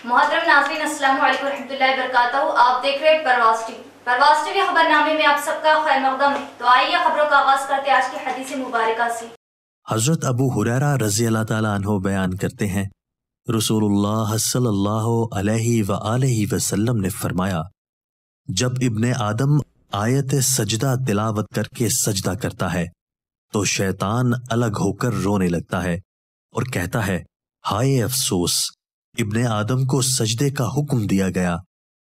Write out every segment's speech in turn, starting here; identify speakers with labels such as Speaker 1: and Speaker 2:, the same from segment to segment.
Speaker 1: मोहतरम नाज़रीन, अस्सलाम वालेकुम रहमतुल्लाहि व बरकातहू। आप देख रहे हैं परवाज़ टीवी। परवाज़ टीवी खबरनामे में आप सबका खैर मक़दम है। तो आइए खबरों का आगाज़ करते हैं आज की हदीस मुबारका से।
Speaker 2: हजरत अबू हुरैरा रज़ी अल्लाह ताला अन्हु बयान करते हैं, रसूलुल्लाह सल्लल्लाहु अलैहि व आलिहि वसल्लम ने फरमाया, जब इब्ने आदम आयत सजदा तिलावत करके सजदा करता है तो शैतान अलग होकर रोने लगता है और कहता है, हाय अफसोस, इब्ने आदम को सजदे का हुक्म दिया गया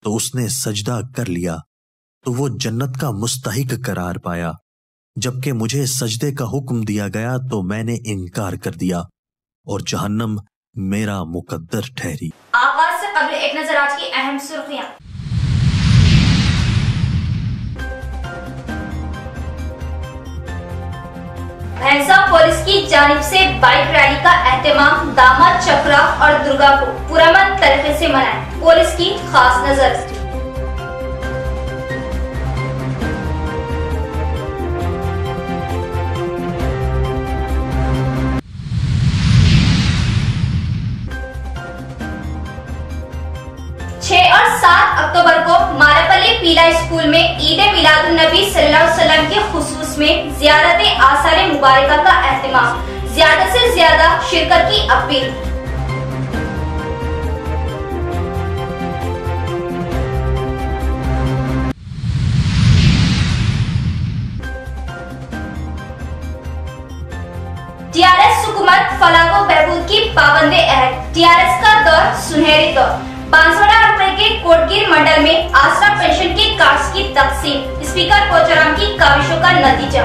Speaker 2: तो उसने सजदा कर लिया तो वो जन्नत का मुस्तहिक करार पाया, जबकि मुझे सजदे का हुक्म दिया गया तो मैंने इनकार कर दिया और जहन्नम मेरा मुकद्दर ठहरी।
Speaker 1: आगाज से कबल एक नजर आज की अहम सुर्खियां। भैंसा पुलिस की जानिब से बाइक रैली का एहतमाम दामद, चकरा और दुर्गा को पुरअमन तरीके से मनाएं, पुलिस की खास नजर। और 7 अक्टूबर को मारापल्ली पीला स्कूल में ईद मिलादुन नबी सल्लल्लाहु अलैहि वसल्लम के खुसूस में ज़ियारत आसार मुबारका का एहतमाम, ज्यादा से ज्यादा शिरकत की अपील। टीआरएस हुकूमत फलाह व बहबूद की पाबंदे अहद, टीआरएस का दौर सुनहरी दौर। 500 रुपए के कोटगिर मंडल में आसरा पेंशन के कार्ड्स की तकसीम, स्पीकर पोचाराम की काविशों का नतीजा।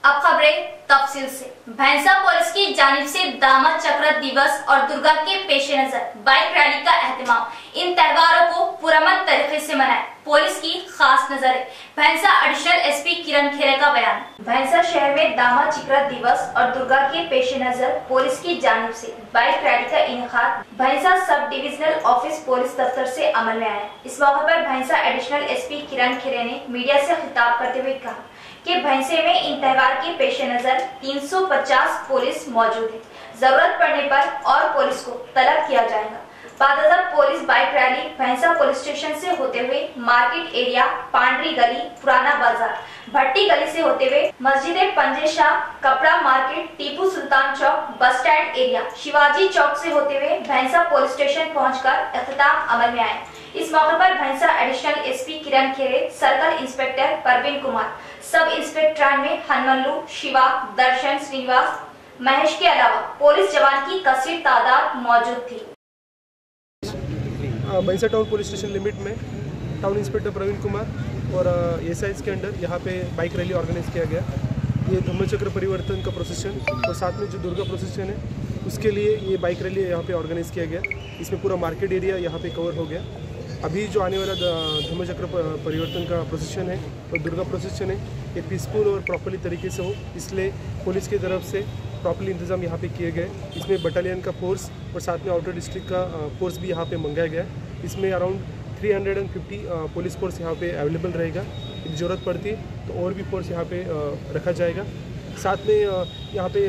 Speaker 1: अब खबरें तफसील से। भैंसा पुलिस की जानिब से दामद, चक्र दिवस और दुर्गा के पेश नजर बाइक रैली का एहतमाम, इन त्योहारों को पुरअमन तरीके से मनाएं, पुलिस की खास नजर है। भैंसा एडिशनल एसपी किरण खेरे का बयान। भैंसा शहर में दामद, चिकरा दिवस और दुर्गा के पेश नजर पुलिस की जानिब से बाइक रैली का इनेकाद भैंसा सब डिविजनल ऑफिस पुलिस दफ्तर से अमल में आया। इस मौके पर भैंसा एडिशनल एसपी किरण खेरे ने मीडिया से खिताब करते हुए कहा कि भैंसे में इन त्योहार के पेश नजर 350 पुलिस मौजूद है। जरूरत पड़ने पर और पुलिस को तलब किया जाएगा। बादशाह पुलिस बाइक रैली भैंसा पुलिस स्टेशन से होते हुए मार्केट एरिया, पांडरी गली, पुराना बाजार, भट्टी गली से होते हुए मस्जिद पंजे शाह, कपड़ा मार्केट, टीपू सुल्तान चौक, बस स्टैंड एरिया, शिवाजी चौक से होते हुए भैंसा पुलिस स्टेशन पहुंचकर इख्तिताम अमल में आए। इस मौके पर भैंसा एडिशनल एसपी किरण खेरे, circle inspector Parveen Kumar, sub inspector में हनुमल्लू, शिवा, दर्शन, श्रीनिवास, महेश के अलावा पुलिस जवान की कसीर तादाद मौजूद थी।
Speaker 3: भैंसा टाउन पुलिस स्टेशन लिमिट में टाउन इंस्पेक्टर प्रवीण कुमार और एसआईज के अंडर यहाँ पे बाइक रैली ऑर्गेनाइज किया गया। ये धम्मचक्र परिवर्तन का प्रोसेशन और साथ में जो दुर्गा प्रोसेशन है उसके लिए ये बाइक रैली यहाँ पे ऑर्गेनाइज किया गया। इसमें पूरा मार्केट एरिया यहाँ पे कवर हो गया। अभी जो आने वाला धम्मचक्र परिवर्तन का प्रोसेशन है और दुर्गा प्रोसेशन है, ये पीसफुल और प्रॉपर्ली तरीके से हो, इसलिए पुलिस की तरफ से प्रॉपर्ली इंतजाम यहाँ पे किए गए। इसमें बटालियन का फोर्स और साथ में आउटर डिस्ट्रिक्ट का फोर्स भी यहाँ पे मंगाया गया है। इसमें अराउंड 350 पुलिस फोर्स यहाँ पे अवेलेबल रहेगा। यदि ज़रूरत पड़ती तो और भी फोर्स यहाँ पे रखा जाएगा। साथ में यहाँ पे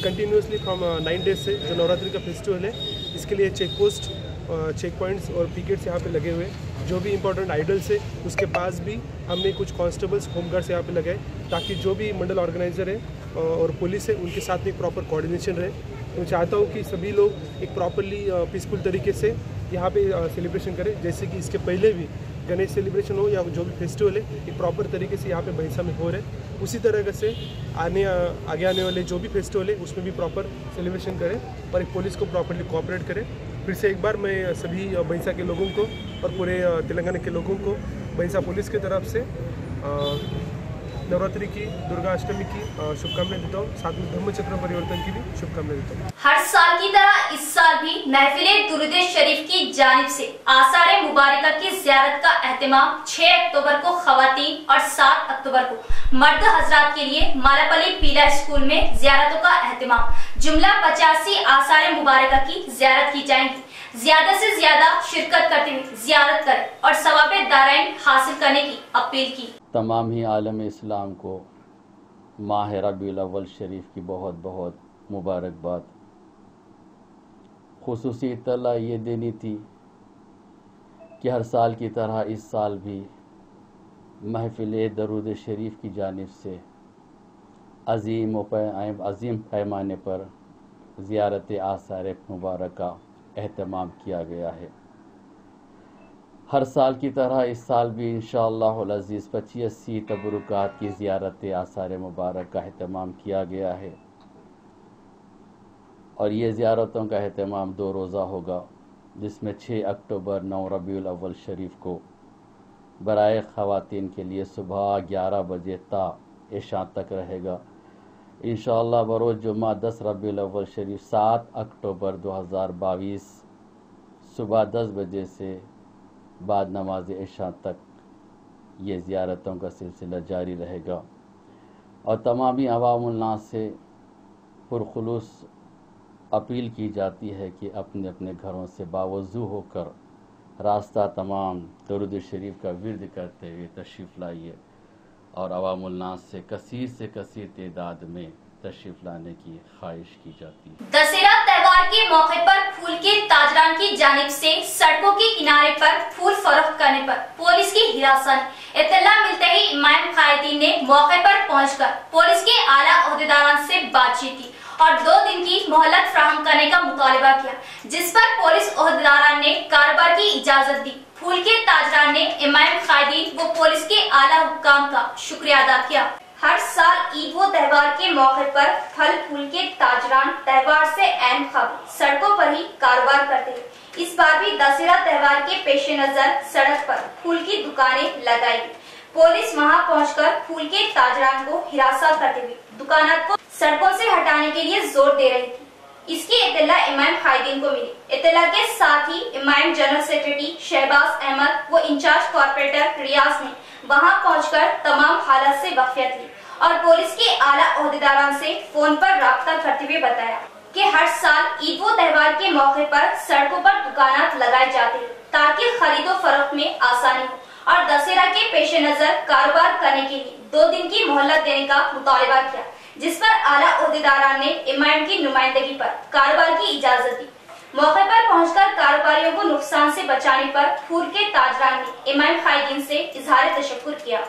Speaker 3: कंटिन्यूसली फ्रॉम 9 डेज से जो नवरात्रि का फेस्टिवल है, इसके लिए चेक पोस्ट, चेक पॉइंट्स और पिकेट्स यहाँ पे लगे हुए। जो भी इंपॉर्टेंट आइडल्स है उसके पास भी हमने कुछ कांस्टेबल्स, होमगार्ड्स यहाँ पे लगाए, ताकि जो भी मंडल ऑर्गेनाइजर है और पुलिस है उनके साथ में एक प्रॉपर कोऑर्डिनेशन रहे। तो मैं चाहता हूँ कि सभी लोग एक प्रॉपरली पीसफुल तरीके से यहाँ पे सेलिब्रेशन करें, जैसे कि इसके पहले भी गणेश सेलिब्रेशन हो या जो भी फेस्टिवल है एक प्रॉपर तरीके से यहाँ पे भैंसा में हो रहे। उसी तरह से आगे आने वाले जो भी फेस्टिवल है उसमें भी प्रॉपर सेलिब्रेशन करें और एक पुलिस को प्रॉपरली कोऑपरेट करें। फिर से एक बार मैं सभी भैंसा के लोगों को और पूरे तेलंगाना के लोगों को भैंसा पुलिस की तरफ से नवरात्रि की, दुर्गा अष्टमी की शुभकामनाएं देता हूँ। साथ में धम्मचक्र परिवर्तन की भी शुभकामनाएं देता हूँ।
Speaker 1: हर साल की तरह इस साल भी महफिले दुरूद शरीफ की जानिब से आसार मुबारका की ज़ियारत का एहतमाम 6 अक्टूबर को खवातीन और 7 अक्टूबर को मर्द हजरात के लिए मारापल्ली पीला स्कूल में ज़ियारतों का एहतमाम, जुमला 85 आसार मुबारका की ज़ियारत की जाएंगी। ज्यादा से ज्यादा शिरकत करते हुए ज़ियारत करें और सवाब दाराइन हासिल करने की अपील की।
Speaker 4: तमाम ही आलम इस्लाम को माह रबीउल अव्वल शरीफ की बहुत बहुत मुबारकबाद। खुसूसी इत्तला ये देनी थी कि हर साल की तरह इस साल भी महफिल दरूद शरीफ की जानिब से अज़ीम पैमाने पर ज़ियारत आसार मुबारक का एहतमाम किया गया है। हर साल की तरह इस साल भी इंशाअल्लाहुल अज़ीज़ 25 तबरुकात की ज़ियारत आसार मुबारक का एहतमाम किया गया है और ये ज़ियारतों का एहतमाम 2 रोज़ा होगा, जिसमें 6 अक्टूबर 9 रबीउल अव्वल शरीफ को बराए ख़वातीन के लिए सुबह 11 बजे ता इशा तक रहेगा। इंशाअल्लाह बरोज़ जुम्मा 10 रबीउल अव्वल शरीफ 7 अक्टूबर 2022 सुबह 10 बजे से बाद नमाज इशा तक ये ज़ियारतों का सिलसिला जारी रहेगा और तमामी अवामुल नास से पुरखुलूस अपील की जाती है कि अपने अपने घरों से बावजू होकर रास्ता तमाम दरूद शरीफ का विर्द करते हुए तशरीफ़ लाइए और अवामुल नास से कसीर तादाद में तशरीफ लाने की ख्वाहिश की जाती है।
Speaker 1: दशहरा त्योहार के मौके पर फूल के ताजरान की जानिब से सड़कों के किनारे पर फूल फरोख्त करने पर पुलिस की हिरासत। इत्तला मिलते ही इमाम कायदीन ने मौके पर पहुंचकर पुलिस के आला ओहदेदारान से बातचीत की और 2 दिन की मोहलत फराहम करने का मुतालबा किया, जिस पर पुलिस ओहदेदारान ने कारोबार की इजाजत दी। फूल के ताजरान ने इमाम कायदीन व पुलिस के आला हुक्काम का शुक्रिया अदा किया। हर साल ईद व त्योहार के मौके पर फल फूल के ताजरान त्योहार से ऐन खबर सड़कों पर ही कारोबार करते हैं। इस बार भी दशहरा त्योहार के पेश नजर सड़क पर फूल की दुकानें लगाई। पुलिस वहां पहुंचकर फूल के ताजरान को हिरासत करते हुए दुकानों को सड़कों से हटाने के लिए जोर दे रही थी। इसकी इत्तला इमाम कायदीन को मिली। इत्तला के साथ ही इमाम जनरल सेक्रेटरी शहबाज अहमद व इंचार्ज कॉर्पोरेटर रियाज ने वहां पहुंचकर तमाम हालात से वाकिफियत ली और पुलिस के आला ओहदेदारान से फोन पर राब्ता करते हुए बताया कि हर साल ईद व त्योहार के मौके पर सड़कों पर दुकानात लगाए जाते हैं ताकि खरीदो फरोख्त में आसानी हो और दशहरा के पेश नजर कारोबार करने के लिए 2 दिन की मोहलत देने का मुतालबा किया, जिस पर आला ओहदेदारान ने इमाम की नुमाइंदगी पर कारोबार की इजाजत दी। मौके पर पहुंचकर कारोबारियों को नुकसान से बचाने पर फूल के ताजरान ने इमाम कायदीन से इजहार तशक्कुर किया।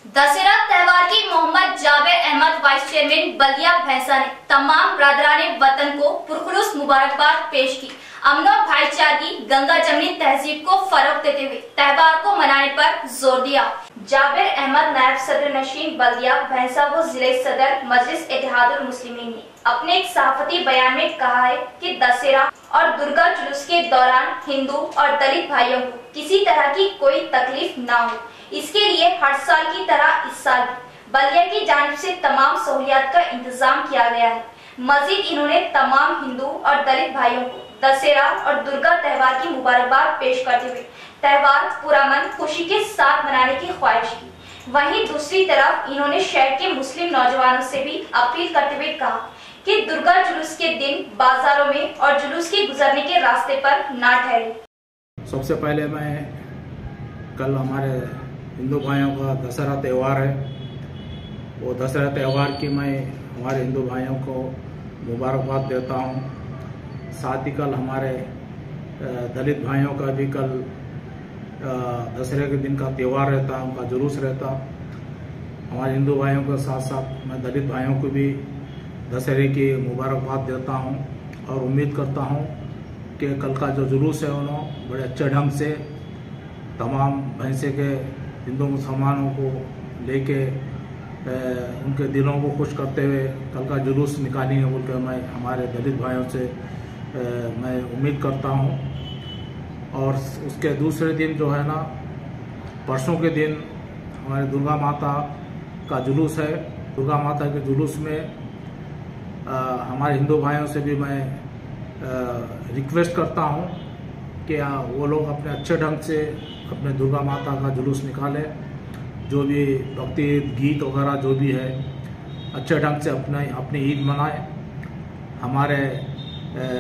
Speaker 1: दशहरा त्योहार की मोहम्मद जाबिर अहमद वाइस चेयरमैन बल्दिया भैंसा ने तमाम बरादराने वतन को पुरखुलूस मुबारकबाद पेश की। अमन और भाईचारगी गंगा जमनी तहजीब को फरोग देते हुए त्योहार को मनाने पर जोर दिया। जाबिर अहमद नायब सदर नशीन बल्दिया भैंसा व जिले सदर मजलिस इत्तेहादुल मुस्लिमीन ने अपने एक सहाफती बयान में कहा है कि दशहरा और दुर्गा जुलूस के दौरान हिंदू और दलित भाइयों को किसी तरह की कोई तकलीफ न हो, इसके लिए हर साल की तरह इस साल भी बल्दिया की जानिब से तमाम सहूलियात का इंतजाम किया गया है। मजीद इन्होंने तमाम हिंदू और दलित भाइयों को दशहरा और दुर्गा त्योहार की मुबारकबाद पेश करते हुए त्योहार पुरअमन खुशी के साथ मनाने की ख्वाहिश की। वहीं दूसरी तरफ इन्होंने शहर के मुस्लिम नौजवानों से भी अपील करते हुए कहा कि दुर्गा जुलूस के दिन बाजारों में और जुलूस के गुजरने के रास्ते पर ना ठहरे।
Speaker 5: सबसे पहले मैं कल हमारे हिंदू भाइयों का दशहरा त्यौहार है, वो दशहरा त्यौहार की मैं हमारे हिंदू भाइयों को मुबारकबाद देता हूँ। साथ ही कल हमारे दलित भाइयों का भी कल दशहरे के दिन का त्यौहार रहता, उनका जुलूस रहता। हमारे हिंदू भाइयों के साथ साथ मैं दलित भाइयों को भी दशहरे की मुबारकबाद देता हूं और उम्मीद करता हूं कि कल का जो जुलूस है उन्होंने बड़े अच्छे ढंग से तमाम भैंसे के हिंदू मुसलमानों को लेके उनके दिलों को खुश करते हुए कल का जुलूस निकालेंगे बोल कर मैं हमारे दलित भाइयों से मैं उम्मीद करता हूं। और उसके दूसरे दिन जो है ना, परसों के दिन हमारे दुर्गा माता का जुलूस है। दुर्गा माता के जुलूस में हमारे हिंदू भाइयों से भी मैं रिक्वेस्ट करता हूं कि वो लोग अपने अच्छे ढंग से अपने दुर्गा माता का जुलूस निकालें। जो भी भक्ति गीत वगैरह जो भी है अच्छे ढंग से अपनी ईद मनाएं। हमारे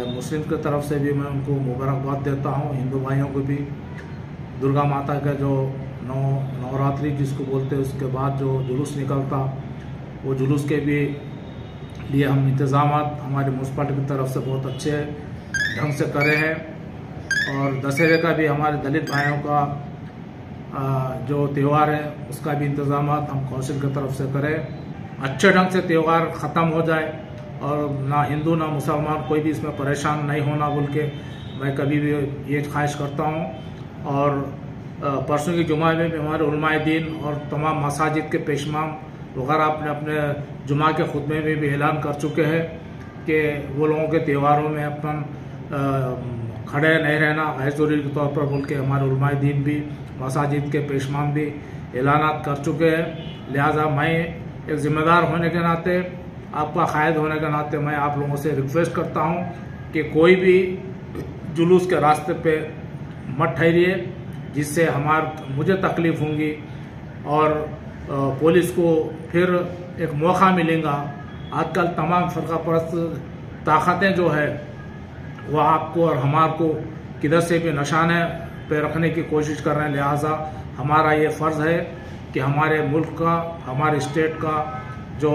Speaker 5: मुस्लिम की तरफ से भी मैं उनको मुबारकबाद देता हूं, हिंदू भाइयों को भी। दुर्गा माता का जो नवरात्रि जिसको बोलते हैं उसके बाद जो जुलूस निकलता वो जुलूस के भी लिए हम इंतज़ाम हमारे म्यूनसिपालिटी की तरफ से बहुत अच्छे ढंग से करे हैं। और दशहरे का भी हमारे दलित भाइयों का जो त्यौहार है उसका भी इंतज़ाम हम काउंसिल की तरफ से करें, अच्छे ढंग से त्यौहार ख़त्म हो जाए और ना हिंदू ना मुसलमान कोई भी इसमें परेशान नहीं होना बोल के मैं कभी भी ये ख्वाहिश करता हूँ। और परसों की जुमा में भी हमारे उलमाए दीन और तमाम मसाजिद के पेशमाम वगैरह अपने जुमा के खुतबे में भी ऐलान कर चुके हैं कि वो लोगों के त्योहारों में अपन खड़े नहीं रहना है ज़रूरी के तौर पर बोल के हमारे उलमाए दीन भी मसाजिद के पेशमाम भी ऐलानात कर चुके हैं। लिहाजा मैं एक ज़िम्मेदार होने के नाते, आपका क़ायद होने के नाते मैं आप लोगों से रिक्वेस्ट करता हूं कि कोई भी जुलूस के रास्ते पे मत ठहरिए जिससे मुझे तकलीफ होंगी और पुलिस को फिर एक मौका मिलेगा। आजकल तमाम फ़िरका परस्त ताकतें जो है वह आपको और हमारे को किधर से भी निशाने पे रखने की कोशिश कर रहे हैं। लिहाजा हमारा ये फ़र्ज़ है कि हमारे मुल्क का, हमारे स्टेट का जो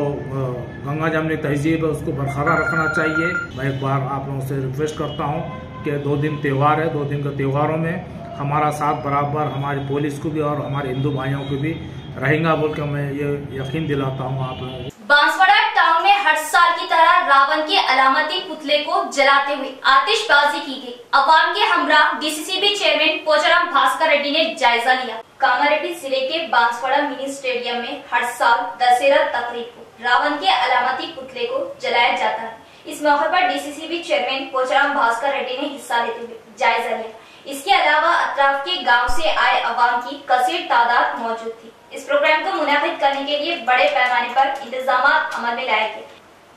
Speaker 5: गंगा जमनी तहजीब है उसको बरकरार रखना चाहिए। मैं एक बार आप लोगों से रिक्वेस्ट करता हूँ कि 2 दिन त्यौहार है, 2 दिन के त्योहारों में हमारा साथ बराबर हमारी पुलिस को भी और हमारे हिंदू भाइयों को भी रहेगा बोल के मैं ये यकीन दिलाता हूँ आप लोगों को।
Speaker 1: बांसवाड़ा टाउन में हर साल की तरह रावण के अलामती पुतले को जलाते हुए आतिशबाजी की गई। अवाम के हमरा डीसीसीबी चेयरमैन पोचाराम भास्कर रेड्डी ने जायजा लिया। कामारेड्डी जिले के बांसवाड़ा मिनी स्टेडियम में हर साल दशहरा तकरीब को रावण के अलामती पुतले को जलाया जाता है। इस मौके पर डीसीसीबी चेयरमैन पोचाराम भास्कर रेड्डी ने हिस्सा लेते हुए जायजा लिया। इसके अलावा अतराफ के गाँव से आए अवाम की कसीर तादाद मौजूद थी। इस प्रोग्राम को मुनाफिद करने के लिए बड़े पैमाने पर इंतजाम अमल में लाए गए।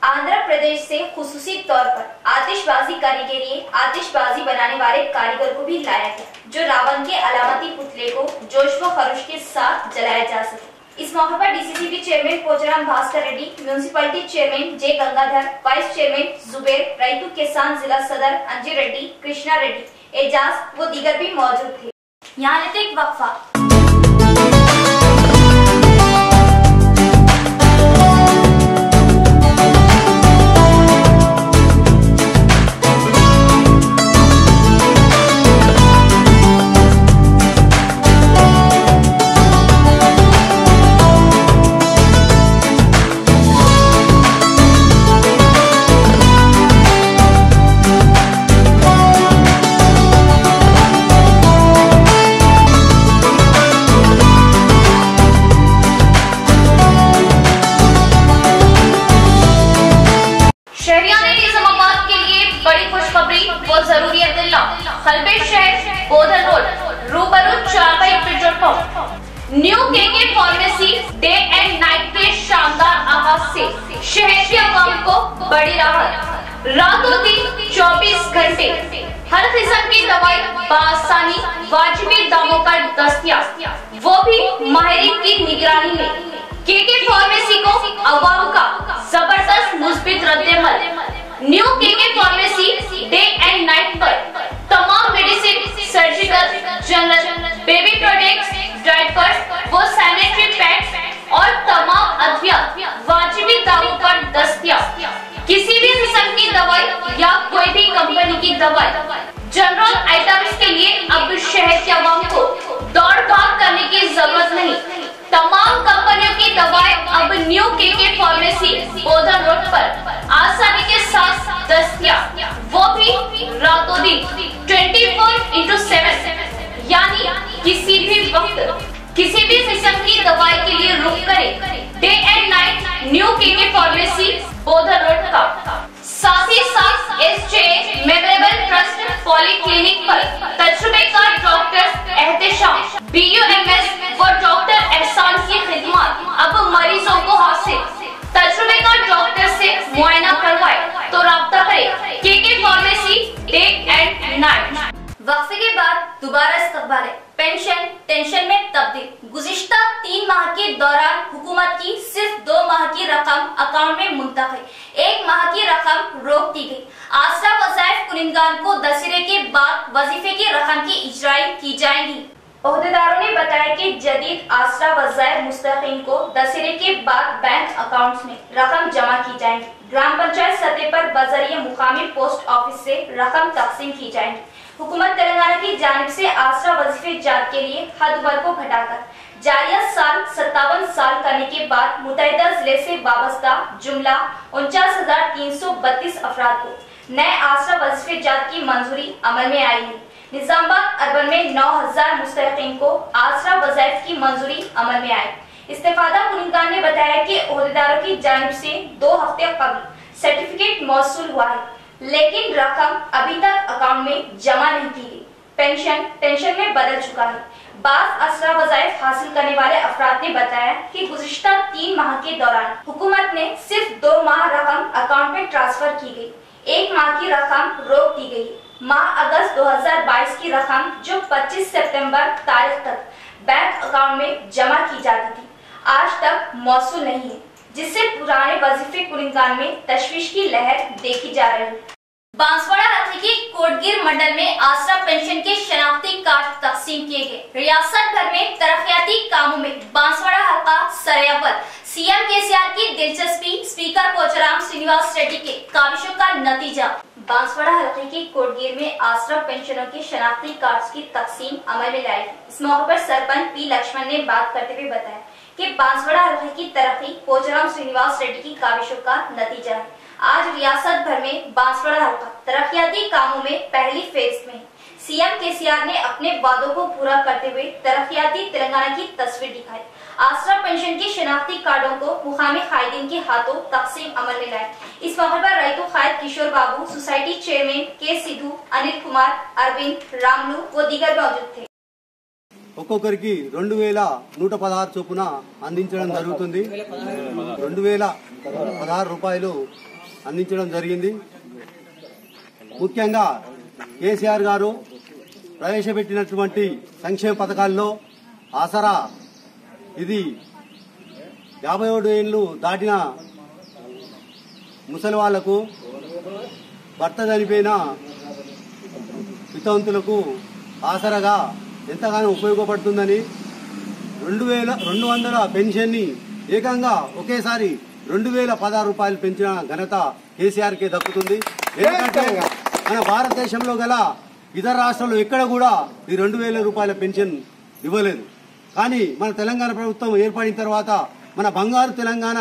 Speaker 1: आंध्र प्रदेश से खुसूसी तौर पर आतिशबाजी करने के लिए आतिशबाजी बनाने वाले कारीगर को भी लाया गया, जो रावण के अलामती पुतले को जोश व खरोश के साथ जलाया जा सके। इस मौके पर DCCB chairman Pocharam Bhaskar Reddy, municipality chairman J Gangadhar, vice chairman Zuber, रैतु किसान जिला सदर अंजी रेड्डी, कृष्णा रेड्डी, एजाज व दीगर भी मौजूद थे। यहाँ लेते एक वक्फा। New KK pharmacy day and night के शानदार आगाज से शहर के अवाम को बड़ी राहत। रातों दिन 24 घंटे हर किस्म की दवाई बआसानी वाजिबी दामों पर दस्तयाब, वो भी माहिरीन की निगरानी में। केके फार्मेसी को अवाम का जबरदस्त मुस्बित रद्देमल। New KK pharmacy day and night पर तमाम medicine, surgical, general, baby products, diapers वो सैनिटरी पैड्स और तमाम अद्विया वाजिबी दामों पर दस्तयाब। किसी भी किस्म की दवाई या कोई भी कंपनी की दवाई, जनरल आइटम्स के लिए अब शहर के अवाम को दौड़ भाग करने की जरूरत नहीं। तमाम कंपनियों की दवाएं अब new KK pharmacy Bodhan road पर आसानी के साथ दस्तयाब, वो भी रातों दिन 24/7, यानी किसी भी वक्त किसी भी किस्म की दवाई के लिए रुक करें। Day and night new KK pharmacy Bodhan road का। साथ ही साथ एसजे मेमोरेबल ट्रस्ट पॉलीक्लिनिक पर तजुर्बेकार डॉक्टर एहतेशाम, बीयूएमएस व डॉक्टर एहसान की खिदमत अब मरीजों को हासिल। तजुर्बेकार डॉक्टर से मुआयना करवाए तो राब्ता करें KK pharmacy day and night. वक्फे के बाद दोबारा इस्तकबाल है। पेंशन टेंशन में तब्दील। गुज़िश्ता 3 माह के दौरान हुकूमत की सिर्फ 2 माह की रकम अकाउंट में मुंतकिल, 1 माह की रकम रोक दी गई। आसरा वज़ाइफ कुनिंदगान को दशहरे के बाद वजीफे की रकम की इजराई की जाएगी। ओहदेदारों ने बताया कि जदीद आसरा वज़ाइफ मुस्तहिक़ीन को दशहरे के बाद बैंक अकाउंट्स में रकम जमा की जाएगी। ग्राम पंचायत सतह पर बजरिए मुकामी पोस्ट ऑफिस से रकम तकसीम की जाएगी। हुकूमत तेलंगाना की जानिब से आसरा वजीफे जात के लिए हद वर्ग को घटाकर जारिया साल 57 साल करने के बाद मुतहदा जिले से वाबस्ता जुमला 49,332 अफराद को नए आसरा वजीफे जात की मंजूरी अमल में आई है। निजामाबाद अर्बन में 9,000 मुस्तहिक़ीन को आसरा वज़ाइफ की मंजूरी अमल में आई। इस्तेफादा कुनिंगान ने बताया कि ओहदेदारों की जानिब से 2 हफ्ते कबल सर्टिफिकेट मौसूल हुआ है, लेकिन रकम अभी तक अकाउंट में जमा नहीं की गई। पेंशन में बदल चुका है। बाज़ आसरा वज़ाइफ हासिल करने वाले अफराद ने बताया कि गुज़िश्ता 3 माह के दौरान हुकूमत ने सिर्फ 2 माह रकम अकाउंट में ट्रांसफर की गई, 1 माह की रकम रोक दी गई। माह अगस्त 2022 की रकम जो 25 सितंबर तारीख तक बैंक अकाउंट में जमा की जाती थी, आज तक मौसूल नहीं है, जिससे पुराने वजीफे कुनिंगान में तशवीश की लहर देखी जा रही है। बांसवाड़ा हल्के के कोटगिर मंडल में आसरा पेंशन के शनाख्ती कार्ड तकसीम किए गए। रियासत भर में तरक्याती कामों में बांसवाड़ा हल्का सरेअव्वल। सीएम केसीआर की दिलचस्पी, स्पीकर पोचाराम श्रीनिवास रेड्डी के काविशों का नतीजा। बांसवाड़ा हल्के के कोटगिर में आसरा पेंशनों के शनाख्ती कार्ड की तकसीम अमल में लाई। इस मौके पर सरपंच पी लक्ष्मण ने बात करते हुए बताया कि बांसवाड़ा हल्के की तरक्की पोचाराम श्रीनिवास रेड्डी की काविशों का नतीजा है। आज रियासत भर में बांसवाड़ा हल्का तरक्याती कामों में पहली फेज में। सीएम केसीआर ने अपने वादों को पूरा करते हुए तरक्याती तेलंगाना की तस्वीर दिखाई। आसरा पेंशन के शनाख्ती कार्डों को मुकामी कायदीन के हाथों तकसीम अमल में लाए। इस मौके पर रईतु कायद किशोर बाबू, सोसाइटी चेयरमैन के सिद्धू, अनिल कुमार, अरविंद, रामलू व दीगर मौजूद थे।
Speaker 6: ఒక్కొక్కరికి 2,116 చొప్పున అందించడం జరుగుతుంది। 2,016 రూపాయలు అందించడం జరిగింది। ముఖ్యంగా కేసీఆర్ గారు ప్రవేశపెట్టినటువంటి సంక్షేమ పథకాల్లో ఆసరా ఇది 57 ఏళ్లు దాటిన ముసలి వాళ్లకు, భర్త చనిపోయిన వితంతులకు ఆసరాగా ఎంతగానో ఉపయోగపడుతుందని 2,200 పెన్షన్ ని ఏకంగా ఒకేసారి 2,016 రూపాయలు పెంచిన ఘనత కేసీఆర్ కే దక్కుతుంది। ఎందుకంటే మన భారతదేశంలో గల ఇతర రాష్ట్రాల్లో ఎక్కడ కూడా ఈ 2,000 రూపాయల పెన్షన్ ఇవ్వలేదు। కానీ మన తెలంగాణ ప్రభుత్వం ఏర్పడిన తర్వాత మన బంగారు తెలంగాణ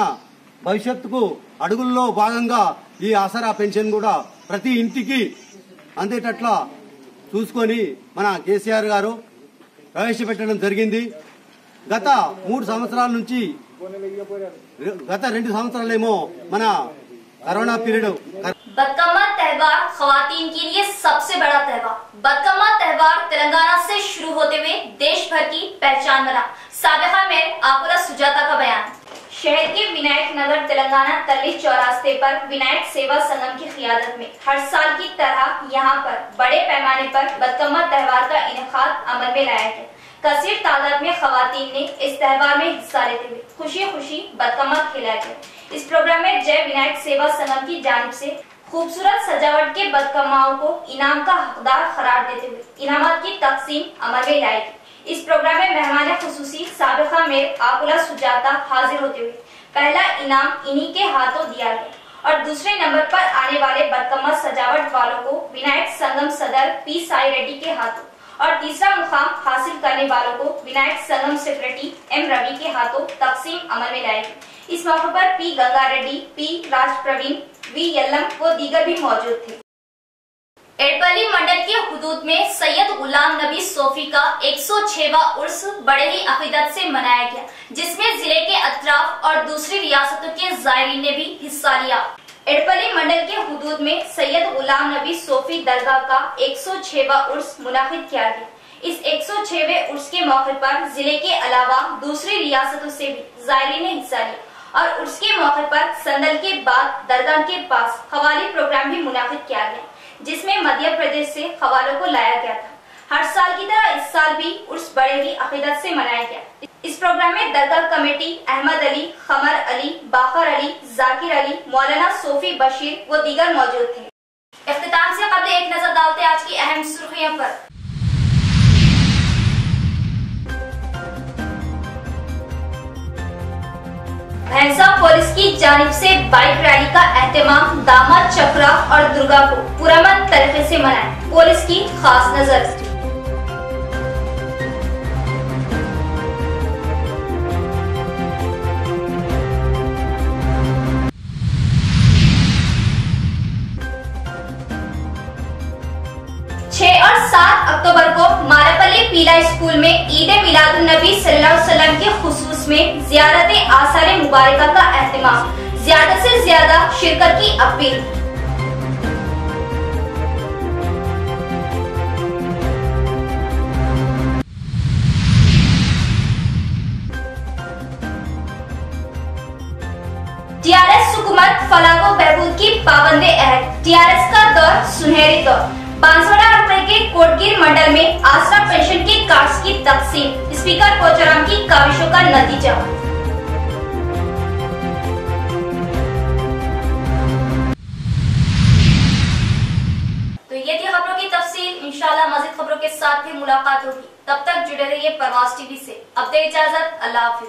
Speaker 6: భవిష్యత్తుకు అడుగుల్లో భాగంగా ఈ ఆసరా పెన్షన్ కూడా ప్రతి ఇంటికి అందేటట్లా చూసుకొని మన కేసీఆర్ గారు ప్రవేశపెట్టడం జరిగింది। గత 3 సంవత్సరాల నుంచి గత 2 సంవత్సరాలేమో మన कोरोना पीरियड।
Speaker 1: बदकम्मा त्यौहार खवातीन के लिए सबसे बड़ा त्यौहार। बदकम्मा त्यौहार तेलंगाना से शुरू होते हुए देश भर की पहचान बना। साबिका मेयर आकुला सुजाता का बयान। शहर के विनायक नगर तेलंगाना तल्ली चौरास्ते पर विनायक सेवा संगम की क़ियादत में हर साल की तरह यहाँ पर बड़े पैमाने पर बदकम्मा त्यौहार का इनेकाद अमल में लाया गया। कसीर तादाद में खवातीन ने इस त्यौहार में हिस्सा लेते हुए खुशी खुशी बदकम्मा खेला गया। इस प्रोग्राम में जय विनायक सेवा संगम की जानिब से खूबसूरत सजावट के बदकम्माओं को इनाम का हकदार करार देते हुए इनामात की तकसीम अमल में लाई गई। इस प्रोग्राम में मेहमान खुसूसी साबिका मेयर आकुला सुजाता हाजिर होते हुए पहला इनाम इन्हीं के हाथों दिया गया और दूसरे नंबर पर आने वाले बदकम्मा सजावट वालों को विनायक संगम सदर पी साई रेड्डी के हाथों और तीसरा मुकाम हासिल करने वालों को विनायक संगम सेक्रेटरी एम रवि के हाथों तकसीम अमल में लाएगी। इस मौके पर P Ganga Reddy, P Raj Praveen, V Yellam व दीगर भी मौजूद थे। एडपल्ली मंडल के हुदूद में सैयद गुलाम नबी सोफी का 106वां उर्स बड़े ही अकीदत से मनाया गया, जिसमें जिले के अतराफ और दूसरी रियासतों के ज़ायरीन ने भी हिस्सा लिया। एडपल्ली मंडल के हुदूद में सैयद गुलाम नबी सोफी दरगाह का 106वां उर्स मुनाकिद किया गया। इस 106वें उर्स के मौके पर जिले के अलावा दूसरी रियासतों से भी ज़ायरीन ने हिस्सा लिया और उर्स के मौके पर संदल के बाद दरगाह के पास खवाली प्रोग्राम भी मुनाकिद किया गया, जिसमें मध्य प्रदेश से खवालों को लाया गया था। हर साल की तरह इस साल भी उर्स बड़े ही अकीदत से मनाया गया। इस प्रोग्राम में दरगाह कमेटी अहमद अली, खमर अली, बाकर अली, जाकिर अली, मौलाना सोफी बशीर व दीगर मौजूद थे। इख्तिताम से कबल एक नजर डालते आज की अहम सुर्खियों पर। भैंसा पुलिस की जानिब से बाइक रैली का एहतमाम दामद चक्रा और दुर्गा को पुरअमन तरीके से मनाए, पुलिस की खास नजर। और 7 अक्टूबर को मारापल्ली पीला स्कूल में ईद मिलादुन नबी सल्लल्लाहु अलैहि वसल्लम के खुसूस में ज़ियारत आसार मुबारका का एहतमाम, ज्यादा से ज्यादा शिरकत की अपील। टीआरएस हुकूमत फलाह व बहबूद की पाबंदे अहद, टीआरएस का दौर सुनहरी दौर। बांसवाड़ा रुपए के कोटगीर मंडल में आसरा पेंशन के कार्ड्स की तकसीम, स्पीकर पोचाराम की काविशों का नतीजा। तो ये थी खबरों की तफसील। इंशाल्लाह मज़ीद खबरों के साथ भी मुलाकात होगी, तब तक जुड़े रहिए प्रवास टीवी से। अब दे इजाजत, अल्लाह हाफिज।